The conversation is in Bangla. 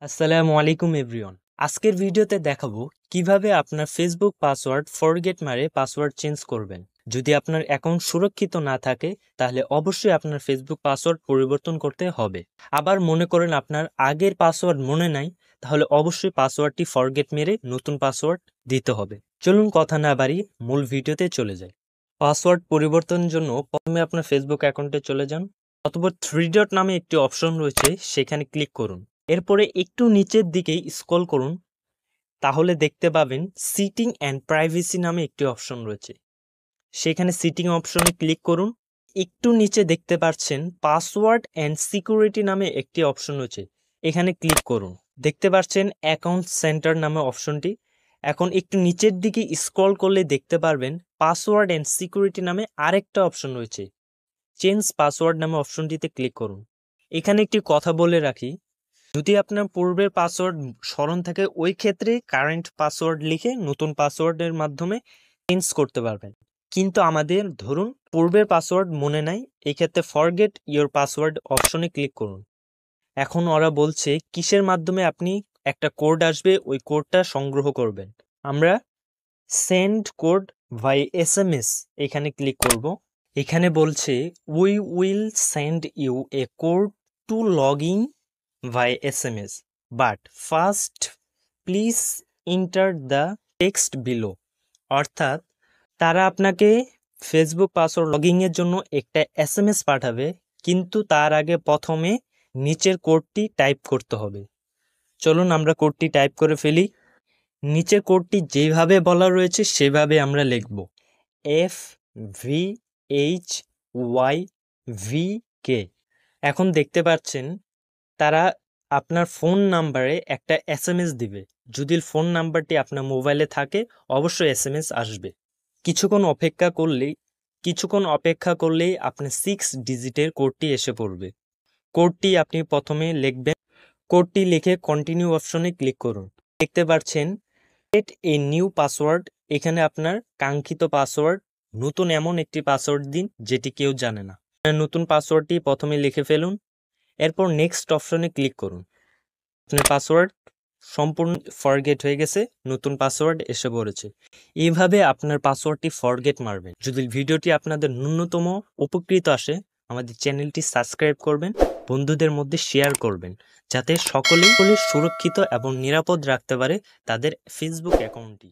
আসসালামু আলাইকুম এভরিওয়ান। আজকের ভিডিওতে দেখাবো কিভাবে আপনার ফেসবুক পাসওয়ার্ড ফরগেট মারে পাসওয়ার্ড চেঞ্জ করবেন। যদি আপনার অ্যাকাউন্ট সুরক্ষিত না থাকে তাহলে অবশ্যই আপনার ফেসবুক পাসওয়ার্ড পরিবর্তন করতে হবে। আবার মনে করেন আপনার আগের পাসওয়ার্ড মনে নাই, তাহলে অবশ্যই পাসওয়ার্ডটি ফরগেট মেরে নতুন পাসওয়ার্ড দিতে হবে। চলুন কথা না বাড়িয়ে মূল ভিডিওতে চলে যাই। পাসওয়ার্ড পরিবর্তনের জন্য প্রথমে আপনার ফেসবুক অ্যাকাউন্টে চলে যান, অথবা থ্রি ডট নামে একটি অপশন রয়েছে, সেখানে ক্লিক করুন। এরপরে একটু নিচের দিকেই স্ক্রল করুন, তাহলে দেখতে পাবেন সিটিং অ্যান্ড প্রাইভেসি নামে একটি অপশন রয়েছে। সেখানে সিটিং অপশনে ক্লিক করুন। একটু নিচে দেখতে পাচ্ছেন পাসওয়ার্ড অ্যান্ড সিকিউরিটি নামে একটি অপশন রয়েছে, এখানে ক্লিক করুন। দেখতে পাচ্ছেন অ্যাকাউন্ট সেন্টার নামে অপশনটি। এখন একটু নিচের দিকে স্ক্রল করলে দেখতে পারবেন পাসওয়ার্ড অ্যান্ড সিকিউরিটি নামে আরেকটা অপশন রয়েছে, চেঞ্জ পাসওয়ার্ড নামে অপশনটিতে ক্লিক করুন। এখানে একটি কথা বলে রাখি, যদি আপনার পূর্বের পাসওয়ার্ড স্মরণ থাকে, ওই ক্ষেত্রে কারেন্ট পাসওয়ার্ড লিখে নতুন পাসওয়ার্ডের মাধ্যমে চেঞ্জ করতে পারবেন। কিন্তু আমাদের ধরুন পূর্বের পাসওয়ার্ড মনে নাই, এই ক্ষেত্রে ফরগেট ইওর পাসওয়ার্ড অপশনে ক্লিক করুন। এখন ওরা বলছে কিসের মাধ্যমে আপনি একটা কোড আসবে, ওই কোডটা সংগ্রহ করবেন। আমরা সেন্ড কোড বাই SMS এখানে ক্লিক করব। এখানে বলছে we will send you a code to log in by SMS, but first please enter the text below। অর্থাৎ তারা আপনাকে ফেসবুক পাসওয়ার্ড লগইনের জন্য একটা SMS পাঠাবে, কিন্তু তার আগে প্রথমে নিচের কোডটি টাইপ করতে হবে। চলুন আমরা কোডটি টাইপ করে ফেলি। নিচের কোডটি যেভাবে বলা রয়েছে সেভাবে আমরা লিখব, FVHYVK। এখন দেখতে পাচ্ছেন তারা আপনার ফোন নাম্বারে একটা SMS দিবে। যদি ফোন নাম্বারটি আপনার মোবাইলে থাকে অবশ্যই SMS আসবে। কিছুক্ষণ অপেক্ষা করলেই আপনার 6 ডিজিটের কোডটি এসে পড়বে। কোডটি আপনি প্রথমে লিখবেন। কোডটি লিখে কন্টিনিউ অপশনে ক্লিক করুন। দেখতে পাচ্ছেন গেট এ নিউ পাসওয়ার্ড। এখানে আপনার কাঙ্ক্ষিত পাসওয়ার্ড, নতুন এমন একটি পাসওয়ার্ড দিন যেটি কেউ জানে না। নতুন পাসওয়ার্ডটি প্রথমে লিখে ফেলুন, এরপর নেক্সট অপশনে ক্লিক করুন। আপনার পাসওয়ার্ড সম্পূর্ণ ফরগেট হয়ে গেছে, নতুন পাসওয়ার্ড এসে পড়েছে। এইভাবে আপনার পাসওয়ার্ডটি ফরগেট মারবেন। যদি ভিডিওটি আপনাদের ন্যূনতম উপকৃত আসে, আমাদের চ্যানেলটি সাবস্ক্রাইব করবেন, বন্ধুদের মধ্যে শেয়ার করবেন, যাতে সকলেই সুরক্ষিত এবং নিরাপদ রাখতে পারে তাদের ফেসবুক অ্যাকাউন্টটি।